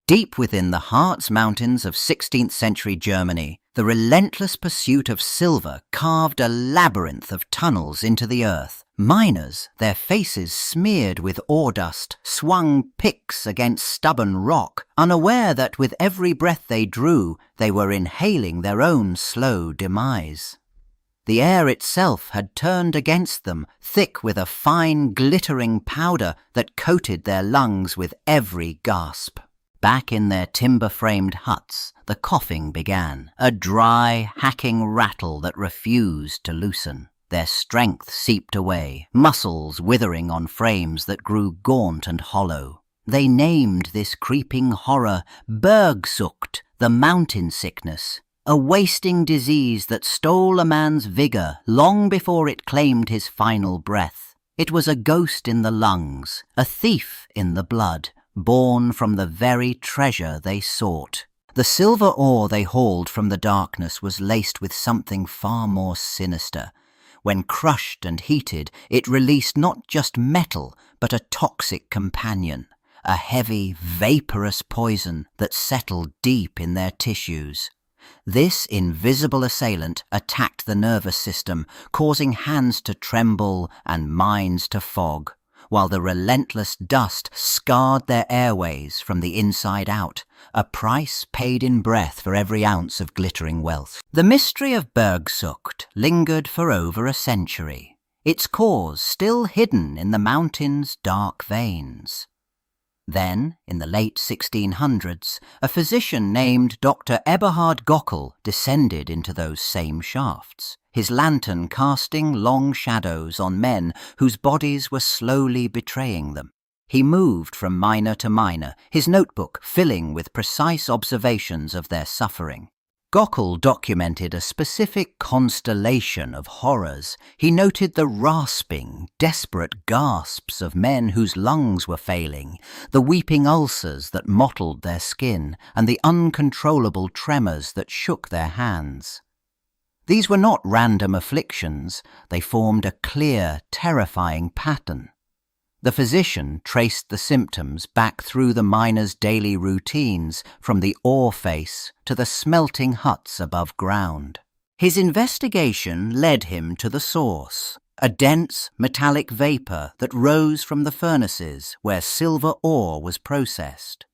Deep within the Harz Mountains of 16th-century Germany, the relentless pursuit of silver carved a labyrinth of tunnels into the earth. Miners, their faces smeared with ore dust, swung picks against stubborn rock, unaware that with every breath they drew, they were inhaling their own slow demise. The air itself had turned against them, thick with a fine, glittering powder that coated their lungs with every gasp. Back in their timber-framed huts, the coughing began, a dry, hacking rattle that refused to loosen. Their strength seeped away, muscles withering on frames that grew gaunt and hollow. They named this creeping horror Bergsucht, the mountain sickness, a wasting disease that stole a man's vigour long before it claimed his final breath. It was a ghost in the lungs, a thief in the blood, born from the very treasure they sought. The silver ore they hauled from the darkness was laced with something far more sinister. When crushed and heated, it released not just metal, but a toxic companion, a heavy, vaporous poison that settled deep in their tissues. This invisible assailant attacked the nervous system, causing hands to tremble and minds to fog, while the relentless dust scarred their airways from the inside out, a price paid in breath for every ounce of glittering wealth. The mystery of Bergsucht lingered for over a century, its cause still hidden in the mountain's dark veins. Then, in the late 1600s, a physician named Dr. Eberhard Gockel descended into those same shafts, his lantern casting long shadows on men whose bodies were slowly betraying them. He moved from miner to miner, his notebook filling with precise observations of their suffering. Gockel documented a specific constellation of horrors. He noted the rasping, desperate gasps of men whose lungs were failing, the weeping ulcers that mottled their skin, and the uncontrollable tremors that shook their hands. These were not random afflictions, they formed a clear, terrifying pattern. The physician traced the symptoms back through the miners' daily routines, from the ore face to the smelting huts above ground. His investigation led him to the source, a dense, metallic vapor that rose from the furnaces where silver ore was processed.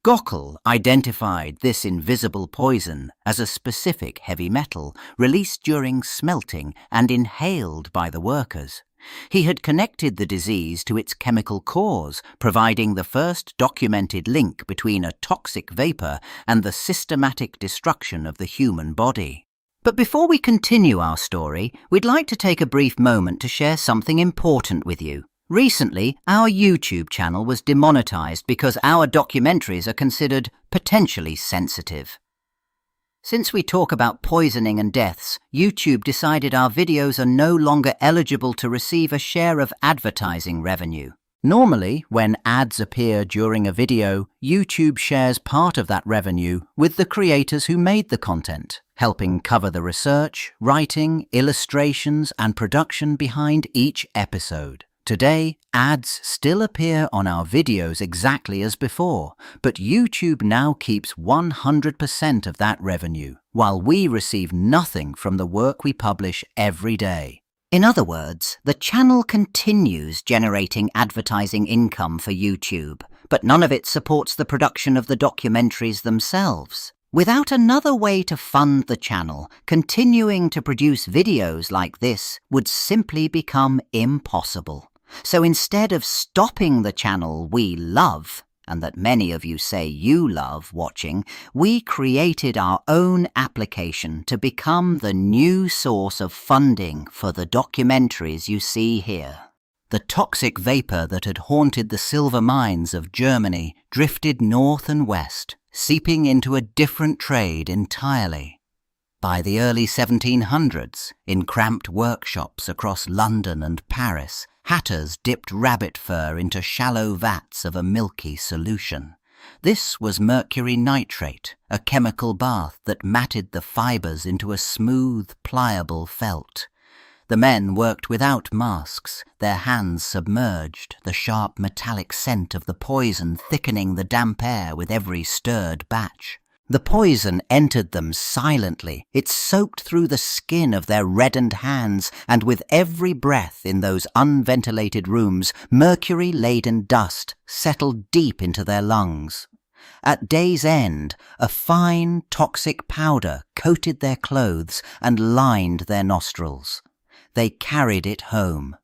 Gockel identified this invisible poison as a specific heavy metal released during smelting and inhaled by the workers. He had connected the disease to its chemical cause, providing the first documented link between a toxic vapor and the systematic destruction of the human body. But before we continue our story, we'd like to take a brief moment to share something important with you. Recently, our YouTube channel was demonetized because our documentaries are considered potentially sensitive. Since we talk about poisoning and deaths, YouTube decided our videos are no longer eligible to receive a share of advertising revenue. Normally, when ads appear during a video, YouTube shares part of that revenue with the creators who made the content, helping cover the research, writing, illustrations, and production behind each episode. Today, ads still appear on our videos exactly as before, but YouTube now keeps 100% of that revenue, while we receive nothing from the work we publish every day. In other words, the channel continues generating advertising income for YouTube, but none of it supports the production of the documentaries themselves. Without another way to fund the channel, continuing to produce videos like this would simply become impossible. So instead of stopping the channel we love, and that many of you say you love watching, we created our own application to become the new source of funding for the documentaries you see here. The toxic vapor that had haunted the silver mines of Germany drifted north and west, seeping into a different trade entirely. By the early 1700s, in cramped workshops across London and Paris, hatters dipped rabbit fur into shallow vats of a milky solution. This was mercury nitrate, a chemical bath that matted the fibers into a smooth, pliable felt. The men worked without masks, their hands submerged, the sharp metallic scent of the poison thickening the damp air with every stirred batch. The poison entered them silently. It soaked through the skin of their reddened hands, and with every breath in those unventilated rooms, mercury-laden dust settled deep into their lungs. At day's end, a fine, toxic powder coated their clothes and lined their nostrils. They carried it home.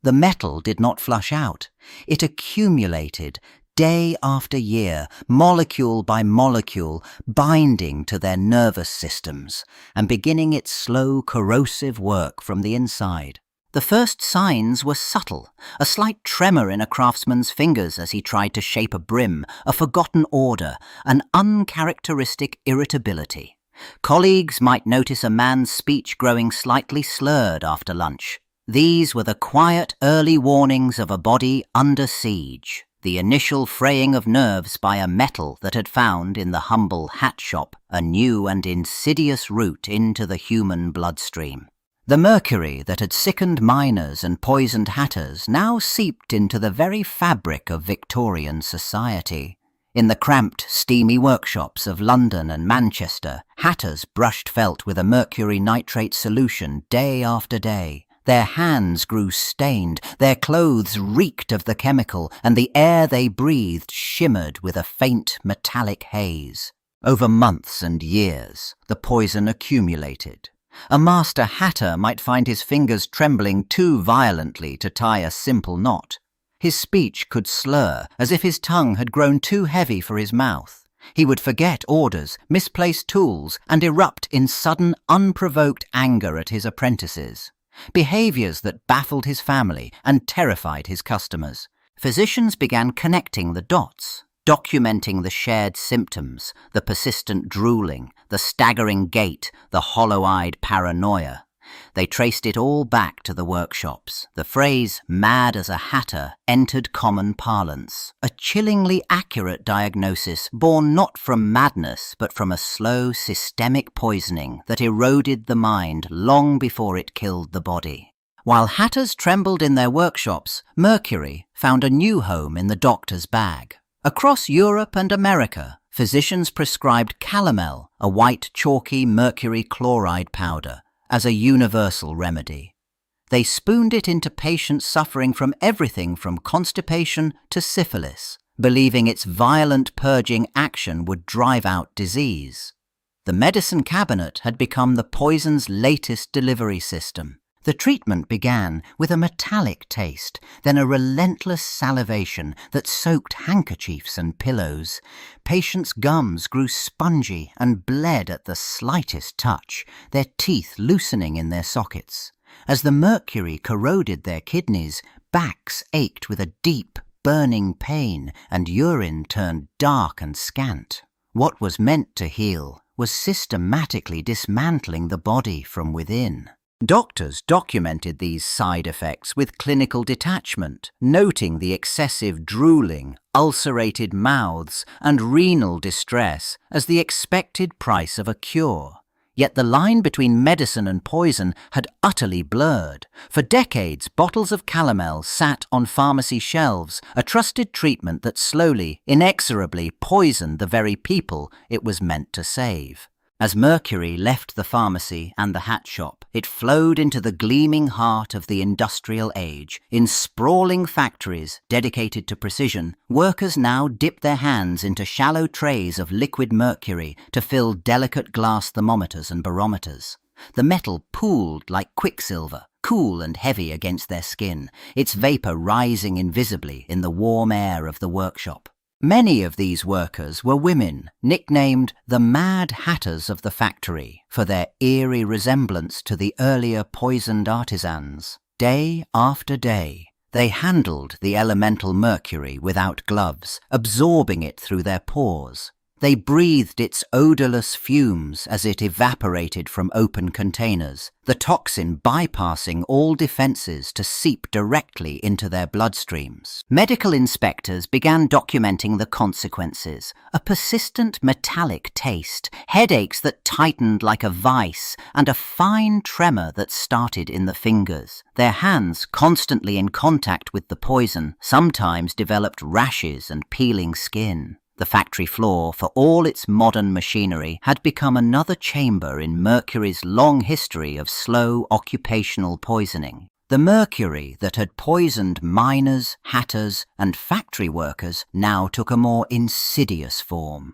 The metal did not flush out. It accumulated, day after year, molecule by molecule, binding to their nervous systems and beginning its slow, corrosive work from the inside. The first signs were subtle, a slight tremor in a craftsman's fingers as he tried to shape a brim, a forgotten order, an uncharacteristic irritability. Colleagues might notice a man's speech growing slightly slurred after lunch. These were the quiet early warnings of a body under siege, the initial fraying of nerves by a metal that had found in the humble hat shop a new and insidious route into the human bloodstream. The mercury that had sickened miners and poisoned hatters now seeped into the very fabric of Victorian society. In the cramped, steamy workshops of London and Manchester, hatters brushed felt with a mercury nitrate solution day after day. Their hands grew stained, their clothes reeked of the chemical, and the air they breathed shimmered with a faint metallic haze. Over months and years, the poison accumulated. A master hatter might find his fingers trembling too violently to tie a simple knot. His speech could slur, as if his tongue had grown too heavy for his mouth. He would forget orders, misplace tools, and erupt in sudden, unprovoked anger at his apprentices. Behaviours that baffled his family and terrified his customers. Physicians began connecting the dots, documenting the shared symptoms, the persistent drooling, the staggering gait, the hollow-eyed paranoia. They traced it all back to the workshops. The phrase "mad as a hatter" entered common parlance, a chillingly accurate diagnosis born not from madness but from a slow systemic poisoning that eroded the mind long before it killed the body. While hatters trembled in their workshops, mercury found a new home in the doctor's bag. Across Europe and America, physicians prescribed calomel, a white chalky mercury chloride powder, as a universal remedy. They spooned it into patients suffering from everything from constipation to syphilis, believing its violent purging action would drive out disease. The medicine cabinet had become the poison's latest delivery system. The treatment began with a metallic taste, then a relentless salivation that soaked handkerchiefs and pillows. Patients' gums grew spongy and bled at the slightest touch, their teeth loosening in their sockets. As the mercury corroded their kidneys, backs ached with a deep, burning pain, and urine turned dark and scant. What was meant to heal was systematically dismantling the body from within. Doctors documented these side effects with clinical detachment, noting the excessive drooling, ulcerated mouths, and renal distress as the expected price of a cure. Yet the line between medicine and poison had utterly blurred. For decades, bottles of calomel sat on pharmacy shelves, a trusted treatment that slowly, inexorably poisoned the very people it was meant to save. As mercury left the pharmacy and the hat shop, it flowed into the gleaming heart of the industrial age. In sprawling factories dedicated to precision, workers now dipped their hands into shallow trays of liquid mercury to fill delicate glass thermometers and barometers. The metal pooled like quicksilver, cool and heavy against their skin, its vapour rising invisibly in the warm air of the workshop. Many of these workers were women, nicknamed the Mad Hatters of the factory for their eerie resemblance to the earlier poisoned artisans. Day after day, they handled the elemental mercury without gloves, absorbing it through their pores. They breathed its odorless fumes as it evaporated from open containers, the toxin bypassing all defenses to seep directly into their bloodstreams. Medical inspectors began documenting the consequences: a persistent metallic taste, headaches that tightened like a vice, and a fine tremor that started in the fingers. Their hands, constantly in contact with the poison, sometimes developed rashes and peeling skin. The factory floor, for all its modern machinery, had become another chamber in Mercury's long history of slow occupational poisoning. The mercury that had poisoned miners, hatters, and factory workers now took a more insidious form.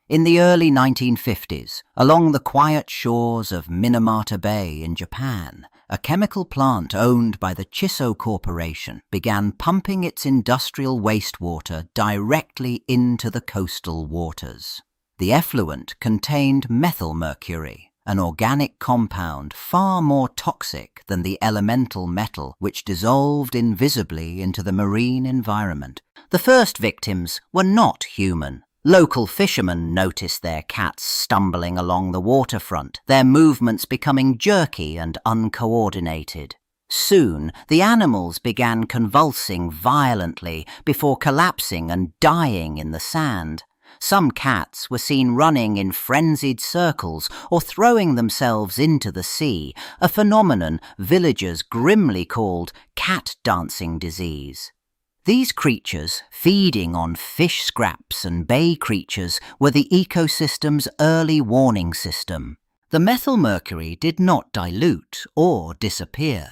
In the early 1950s, along the quiet shores of Minamata Bay in Japan, a chemical plant owned by the Chiso Corporation began pumping its industrial wastewater directly into the coastal waters. The effluent contained methylmercury, an organic compound far more toxic than the elemental metal which dissolved invisibly into the marine environment. The first victims were not human. Local fishermen noticed their cats stumbling along the waterfront, their movements becoming jerky and uncoordinated. Soon, the animals began convulsing violently before collapsing and dying in the sand. Some cats were seen running in frenzied circles or throwing themselves into the sea, a phenomenon villagers grimly called cat dancing disease. These creatures, feeding on fish scraps and bay creatures, were the ecosystem's early warning system. The methylmercury did not dilute or disappear.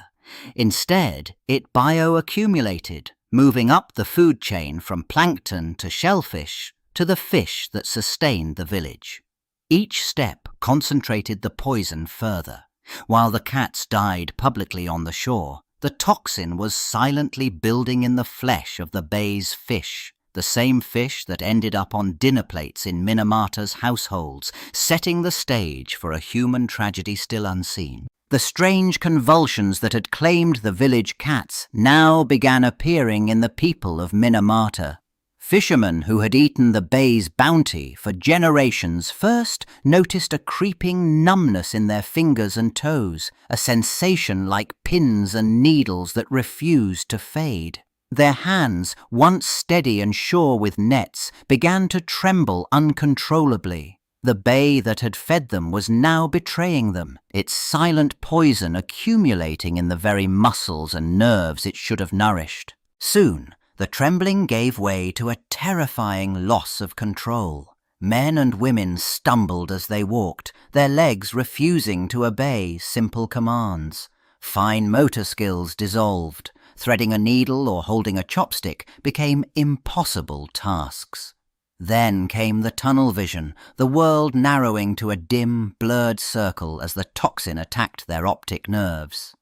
Instead, it bioaccumulated, moving up the food chain from plankton to shellfish to the fish that sustained the village. Each step concentrated the poison further. While the cats died publicly on the shore, the toxin was silently building in the flesh of the bay's fish, the same fish that ended up on dinner plates in Minamata's households, setting the stage for a human tragedy still unseen. The strange convulsions that had claimed the village cats now began appearing in the people of Minamata. Fishermen who had eaten the bay's bounty for generations first noticed a creeping numbness in their fingers and toes, a sensation like pins and needles that refused to fade. Their hands, once steady and sure with nets, began to tremble uncontrollably. The bay that had fed them was now betraying them, its silent poison accumulating in the very muscles and nerves it should have nourished. Soon, the trembling gave way to a terrifying loss of control. Men and women stumbled as they walked, their legs refusing to obey simple commands. Fine motor skills dissolved. Threading a needle or holding a chopstick became impossible tasks. Then came the tunnel vision, the world narrowing to a dim, blurred circle as the toxin attacked their optic nerves.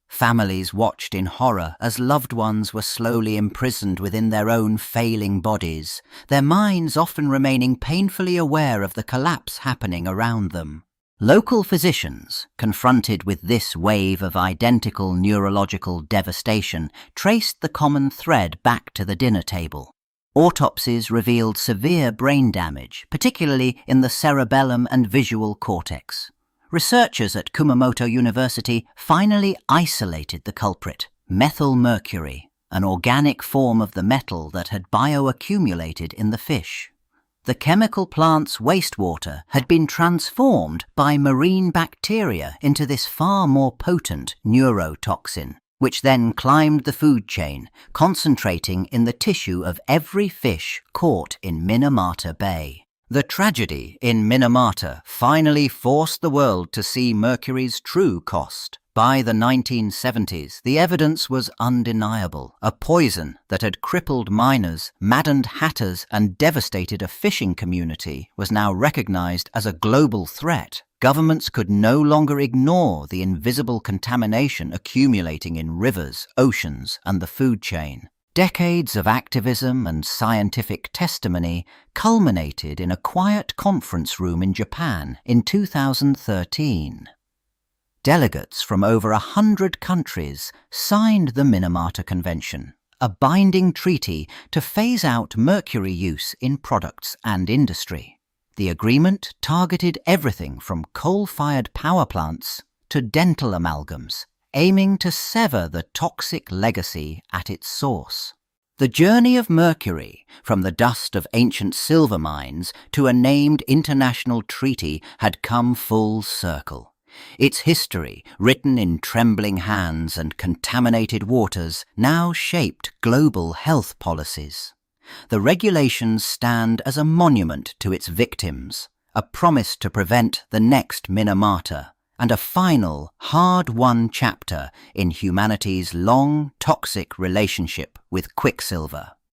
Families watched in horror as loved ones were slowly imprisoned within their own failing bodies, their minds often remaining painfully aware of the collapse happening around them. Local physicians, confronted with this wave of identical neurological devastation, traced the common thread back to the dinner table. Autopsies revealed severe brain damage, particularly in the cerebellum and visual cortex. Researchers at Kumamoto University finally isolated the culprit, methylmercury, an organic form of the metal that had bioaccumulated in the fish. The chemical plant's wastewater had been transformed by marine bacteria into this far more potent neurotoxin, which then climbed the food chain, concentrating in the tissue of every fish caught in Minamata Bay. The tragedy in Minamata finally forced the world to see mercury's true cost. By the 1970s, the evidence was undeniable. A poison that had crippled miners, maddened hatters, and devastated a fishing community was now recognized as a global threat. Governments could no longer ignore the invisible contamination accumulating in rivers, oceans, and the food chain. Decades of activism and scientific testimony culminated in a quiet conference room in Japan in 2013. Delegates from over 100 countries signed the Minamata Convention, a binding treaty to phase out mercury use in products and industry. The agreement targeted everything from coal-fired power plants to dental amalgams, aiming to sever the toxic legacy at its source. The journey of mercury, from the dust of ancient silver mines to a named international treaty, had come full circle. Its history, written in trembling hands and contaminated waters, now shaped global health policies. The regulations stand as a monument to its victims, a promise to prevent the next Minamata, and a final, hard-won chapter in humanity's long, toxic relationship with quicksilver.